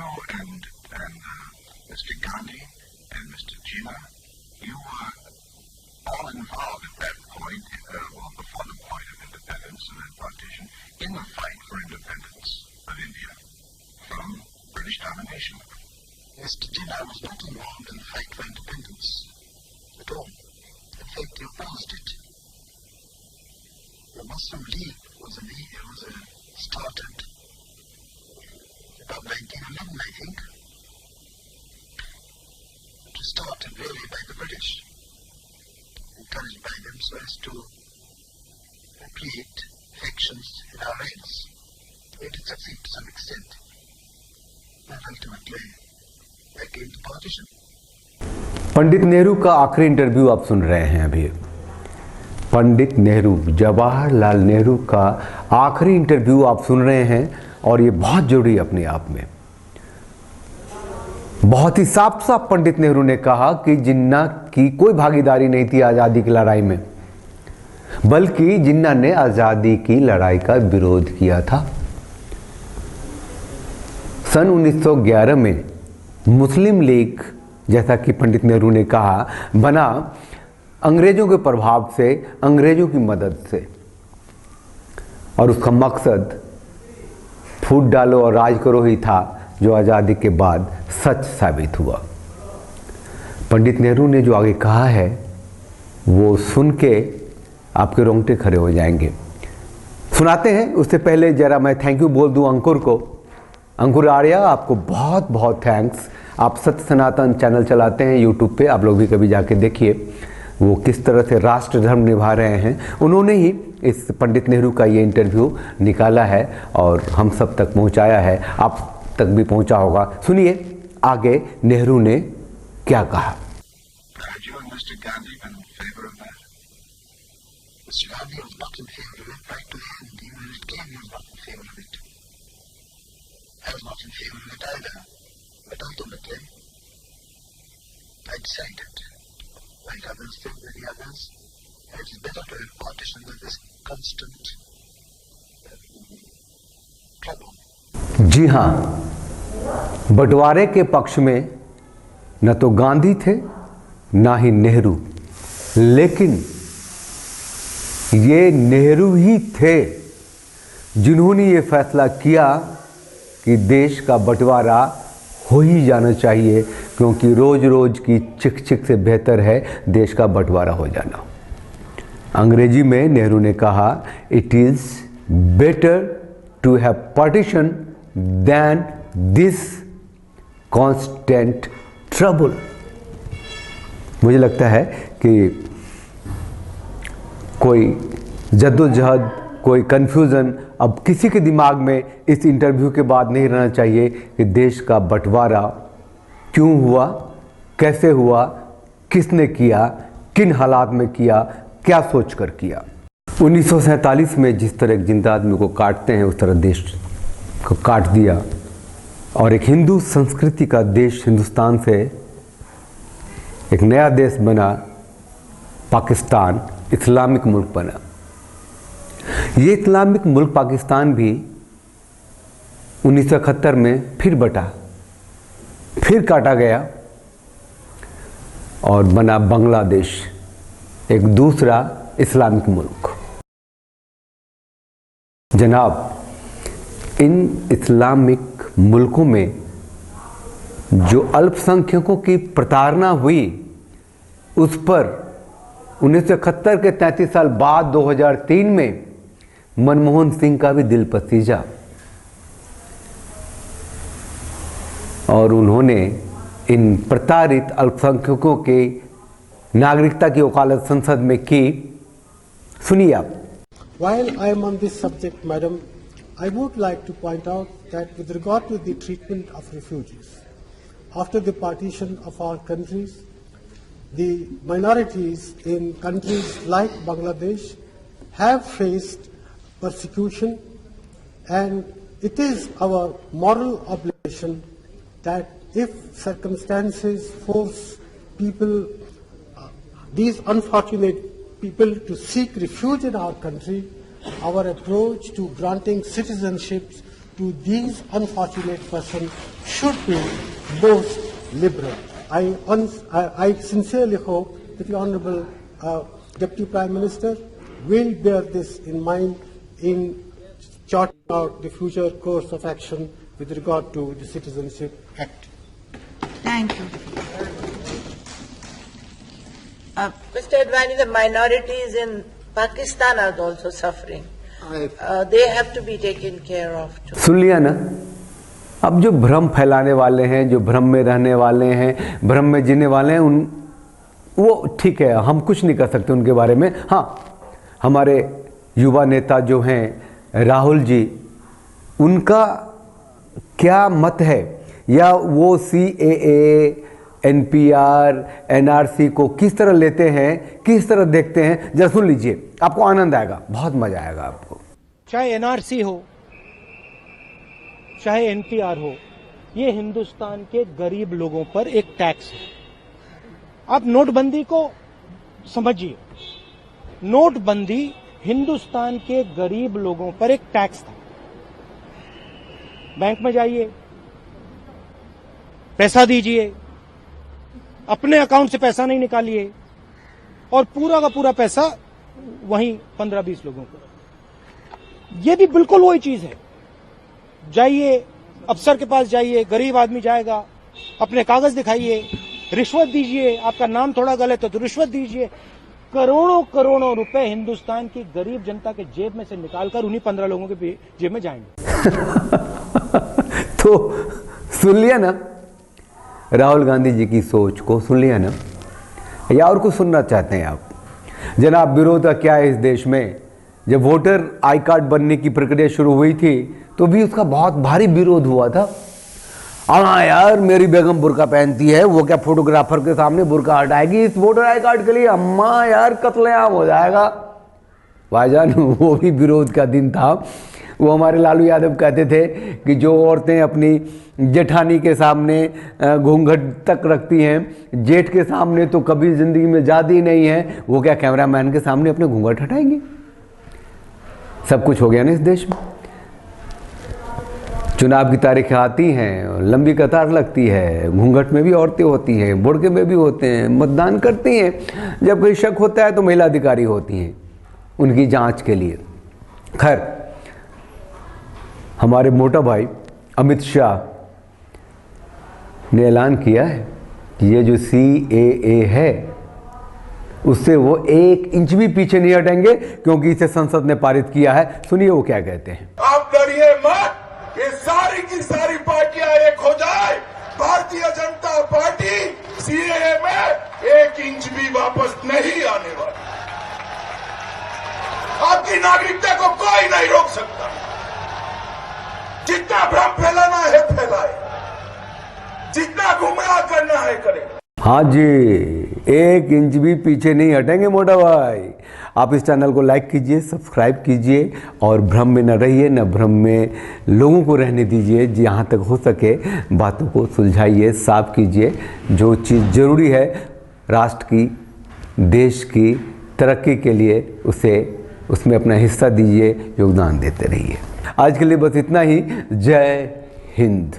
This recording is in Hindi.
you and Mr. Gandhi and Mr. Jinnah, you were all involved at that point, well, before the point of independence and then partition, in the fight for independence of India from British domination. Mr. Jinnah was not involved in the fight for independence at all. In fact, he opposed it. The Muslim League was started about 1911, I think. It was started really by the British, encouraged by them so as to create factions in our ranks. It did succeed to some extent. But ultimately, there came the partition. Pandit Nehru का आखिरी इंटरव्यू आप सुन रहे हैं अभी। पंडित नेहरू, जवाहरलाल नेहरू का आखिरी इंटरव्यू आप सुन रहे हैं और ये बहुत जरूरी अपने आप में। बहुत ही साफ साफ पंडित नेहरू ने कहा कि जिन्ना की कोई भागीदारी नहीं थी आज़ादी की लड़ाई में, बल्कि जिन्ना ने आज़ादी की लड़ाई का विरोध किया था। सन 1911 में मुस्लिम लीग, जैसा कि पंडित नेहरू ने कहा, बना अंग्रेजों के प्रभाव से, अंग्रेजों की मदद से, और उसका मकसद फूट डालो और राज करो ही था, जो आज़ादी के बाद सच साबित हुआ। पंडित नेहरू ने जो आगे कहा है वो सुन के आपके रोंगटे खड़े हो जाएंगे। सुनाते हैं, उससे पहले जरा मैं थैंक यू बोल दूं अंकुर को। अंकुर आर्या, आपको बहुत बहुत थैंक्स। आप सत्य सनातन चैनल चलाते हैं यूट्यूब पे, आप लोग भी कभी जाके देखिए वो किस तरह से राष्ट्र धर्म निभा रहे हैं। उन्होंने ही इस पंडित नेहरू का ये इंटरव्यू निकाला है और हम सब तक पहुंचाया है, आप तक भी पहुंचा होगा। सुनिए आगे नेहरू ने क्या कहा। I decided, like others did, many others, it is better to have partition than this constant trouble. जी हाँ, बंटवारे के पक्ष में न तो गांधी थे ना ही नेहरू, लेकिन ये नेहरू ही थे जिन्होंने ये फैसला किया कि देश का बंटवारा हो ही जाना चाहिए, क्योंकि रोज रोज की चिक चिक से बेहतर है देश का बंटवारा हो जाना। अंग्रेजी में नेहरू ने कहा, it is better to have partition than this constant trouble. मुझे लगता है कि कोई जद्दोजहद, कोई कन्फ्यूज़न अब किसी के दिमाग में इस इंटरव्यू के बाद नहीं रहना चाहिए कि देश का बंटवारा क्यों हुआ, कैसे हुआ, किसने किया, किन हालात में किया, क्या सोचकर किया। 1947 में जिस तरह एक जिंदा आदमी को काटते हैं उस तरह देश को काट दिया और एक हिंदू संस्कृति का देश हिंदुस्तान से एक नया देश बना, पाकिस्तान, इस्लामिक मुल्क बना। ये इस्लामिक मुल्क पाकिस्तान भी 1971 में फिर बटा, फिर काटा गया और बना बांग्लादेश, एक दूसरा इस्लामिक मुल्क। जनाब, इन इस्लामिक मुल्कों में जो अल्पसंख्यकों की प्रताड़ना हुई, उस पर 1971 के 33 साल बाद 2003 में मनमोहन सिंह का भी दिल पसीजा और उन्होंने इन प्रताड़ित अल्पसंख्यकों के नागरिकता की वकालत संसद में की। सुनिए आप। While I am on this subject, madam, I would like to point out that with regard to the treatment of refugees, after the partition of our countries, the minorities in countries like Bangladesh have faced persecution, and it is our moral obligation that if circumstances force people, these unfortunate people to seek refuge in our country, our approach to granting citizenships to these unfortunate persons should be most liberal. I sincerely hope that the Honourable Deputy Prime Minister will bear this in mind in charting out the future course of action with regard to the Citizenship Act. Thank you. Mr. Advani, the minorities in Pakistan are also suffering. They have to be taken care of too. सुन लिया ना। अब जो भ्रम फैलाने वाले हैं, जो भ्रम में रहने वाले हैं, भ्रम में जीने वाले हैं, वो ठीक है, हम कुछ नहीं कर सकते उनके बारे में। हाँ, हमारे युवा नेता जो हैं राहुल जी, उनका क्या मत है, या वो CAA, NPR, NRC को किस तरह लेते हैं, किस तरह देखते हैं, जरा सुन लीजिए, आपको आनंद आएगा, बहुत मजा आएगा आपको। चाहे NRC हो, चाहे NPR हो, ये हिंदुस्तान के गरीब लोगों पर एक टैक्स है। आप नोटबंदी को समझिए, नोटबंदी हिंदुस्तान के गरीब लोगों पर एक टैक्स था। बैंक में जाइए, पैसा दीजिए, अपने अकाउंट से पैसा नहीं निकालिए, और पूरा का पूरा पैसा वहीं 15-20 लोगों को। ये भी बिल्कुल वही चीज है। जाइए, अफसर के पास जाइए, गरीब आदमी जाएगा, अपने कागज दिखाइए, रिश्वत दीजिए, आपका नाम थोड़ा गलत है तो रिश्वत दीजिए। करोड़ों करोड़ों रुपए हिंदुस्तान की गरीब जनता के जेब में से निकालकर उन्हीं 15 लोगों के जेब में जाएंगे। तो सुन लिया ना राहुल गांधी जी की सोच को, सुन लिया ना, या और कुछ सुनना चाहते हैं आप? जनाब, विरोध का क्या है इस देश में? जब वोटर आई कार्ड बनने की प्रक्रिया शुरू हुई थी तो भी उसका बहुत भारी विरोध हुआ था। हाँ यार, मेरी बेगम बुर्का पहनती है, वो क्या फोटोग्राफर के सामने बुर्का हटाएगी इस वोटर आई कार्ड के लिए? अम्मा यार, कत्लेआम हो जाएगा। भाईजान, वो भी विरोध का दिन था। वो हमारे लालू यादव कहते थे कि जो औरतें अपनी जेठानी के सामने घूंघट तक रखती हैं, जेठ के सामने तो कभी जिंदगी में जाती नहीं है, वो क्या कैमरामैन के सामने अपने घूंघट हटाएंगी? सब कुछ हो गया ना इस देश में। चुनाव की तारीखें आती हैं, लंबी कतार लगती है, घूंघट में भी औरतें होती हैं, बुर्के में भी होते हैं, मतदान करती हैं। जब कोई शक होता है तो महिला अधिकारी होती हैं उनकी जांच के लिए। खैर, हमारे मोटा भाई अमित शाह ने ऐलान किया है कि ये जो CAA है उससे वो 1 इंच भी पीछे नहीं हटेंगे, क्योंकि इसे संसद ने पारित किया है। सुनिए वो क्या कहते हैं। आप डरिए मत, ये सारी की सारी पार्टियां एक हो जाए, भारतीय जनता पार्टी CAA में 1 इंच भी वापस नहीं आने वाली। आपकी नागरिकता को कोई नहीं रोक सकता। जितना भ्रम फैलाना है फैलाए, जितना गुमराह करना है करे। हाँ जी, 1 इंच भी पीछे नहीं हटेंगे मोटा भाई। आप इस चैनल को लाइक कीजिए, सब्सक्राइब कीजिए, और भ्रम में न रहिए, न भ्रम में लोगों को रहने दीजिए। जहाँ तक हो सके बातों को सुलझाइए, साफ कीजिए। जो चीज़ ज़रूरी है राष्ट्र की, देश की तरक्की के लिए, उसमें अपना हिस्सा दीजिए, योगदान देते रहिए। आज के लिए बस इतना ही। जय हिंद।